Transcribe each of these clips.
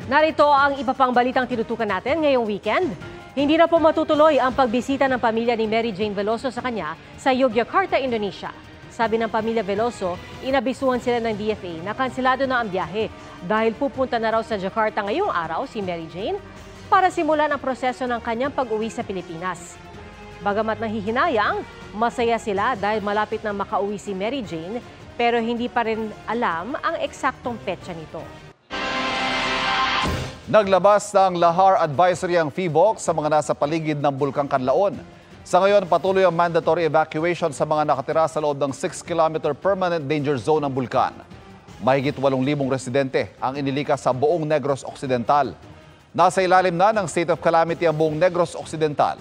Narito ang iba pang balitang tinutukan natin ngayong weekend. Hindi na po matutuloy ang pagbisita ng pamilya ni Mary Jane Veloso sa kanya sa Yogyakarta, Indonesia. Sabi ng pamilya Veloso, inabisuhan sila ng DFA na kanselado na ang biyahe dahil pupunta na raw sa Jakarta ngayong araw si Mary Jane para simulan ang proseso ng kanyang pag-uwi sa Pilipinas. Bagamat nahihinayang, masaya sila dahil malapit na makauwi si Mary Jane pero hindi pa rin alam ang eksaktong petsa nito. Naglabas ng Lahar Advisory ang PHIVOLCS sa mga nasa paligid ng Bulkang Canlaon. Sa ngayon, patuloy ang mandatory evacuation sa mga nakatira sa loob ng 6-kilometer permanent danger zone ng bulkan. Mahigit 8,000 residente ang inilikas sa buong Negros Occidental. Nasa ilalim na ng state of calamity ang buong Negros Occidental.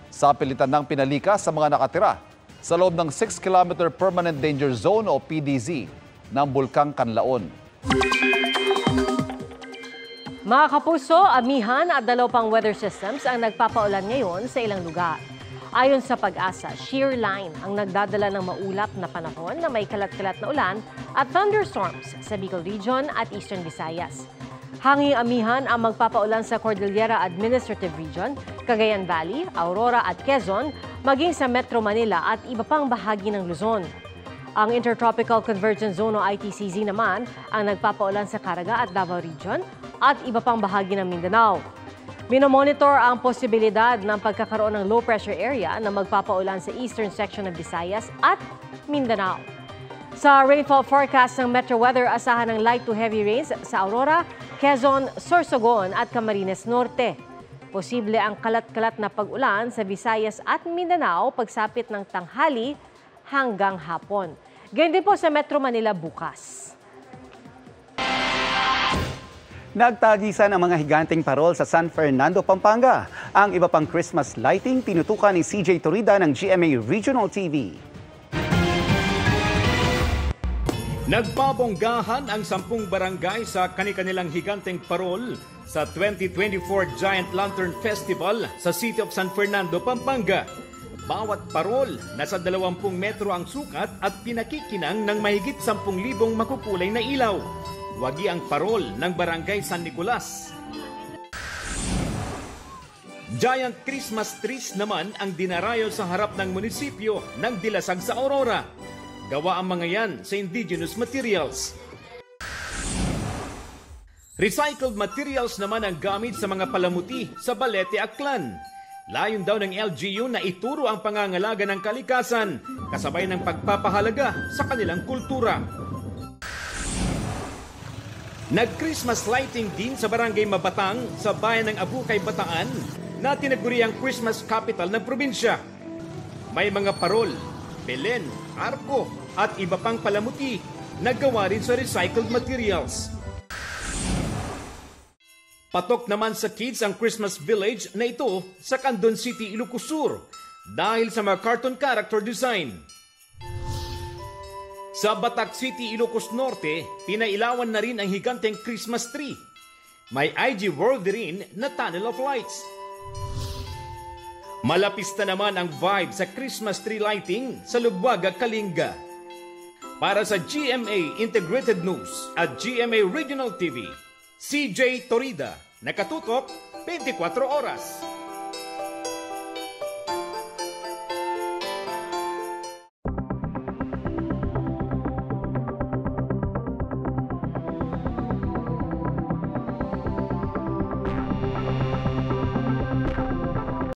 Sa pilitan ng pinalikas sa mga nakatira sa loob ng 6-kilometer permanent danger zone o PDZ ng Bulkang Canlaon. Mga kapuso, amihan at 2 pang weather systems ang nagpapaulan ngayon sa ilang lugar. Ayon sa Pag-asa, shear line ang nagdadala ng maulap na panahon na may kalat-kalat na ulan at thunderstorms sa Bicol Region at Eastern Visayas. Hanging amihan ang magpapaulan sa Cordillera Administrative Region, Cagayan Valley, Aurora at Quezon, maging sa Metro Manila at iba pang bahagi ng Luzon. Ang Intertropical Convergence Zone o ITCZ naman ang nagpapaulan sa Caraga at Davao Region at iba pang bahagi ng Mindanao. Minomonitor ang posibilidad ng pagkakaroon ng low pressure area na magpapaulan sa eastern section ng Visayas at Mindanao. Sa rainfall forecast ng Metro Weather, asahan ng light to heavy rains sa Aurora, Quezon, Sorsogon at Camarines Norte. Posible ang kalat-kalat na pag-ulan sa Visayas at Mindanao pagsapit ng tanghali hanggang hapon. Ganyan din po sa Metro Manila bukas. Nagtagisan ang mga higanteng parol sa San Fernando, Pampanga. Ang iba pang Christmas lighting tinutukan ni CJ Torida ng GMA Regional TV. Nagbabonggahan ang 10 barangay sa kani-kanilang higanteng parol sa 2024 Giant Lantern Festival sa City of San Fernando, Pampanga. Bawat parol, nasa 20 metro ang sukat at pinakikinang ng mahigit 10,000 makukulay na ilaw. Wagi ang parol ng Barangay San Nicolas. Giant Christmas trees naman ang dinarayo sa harap ng munisipyo ng Dilasag sa Aurora. Gawa ang mga yan sa indigenous materials. Recycled materials naman ang gamit sa mga palamuti sa Balete, Aklan. Layon daw ng LGU na ituro ang pangangalaga ng kalikasan kasabay ng pagpapahalaga sa kanilang kultura. Nag-Christmas lighting din sa Barangay Mabatang sa bayan ng Abukay, Bataan na tinaguri ang Christmas capital ng probinsya. May mga parol, belen, arko at iba pang palamuti na gawa rin sa recycled materials. Patok naman sa kids ang Christmas village na ito sa Candon City, Ilocos Sur dahil sa mga cartoon character design. Sa Batac City, Ilocos Norte, pinailawan na rin ang higanteng Christmas tree. May IG World rin na tunnel of lights. Malapista naman ang vibe sa Christmas tree lighting sa Lubwaga, Kalinga. Para sa GMA Integrated News at GMA Regional TV, CJ Torida, nakatutok 24 oras.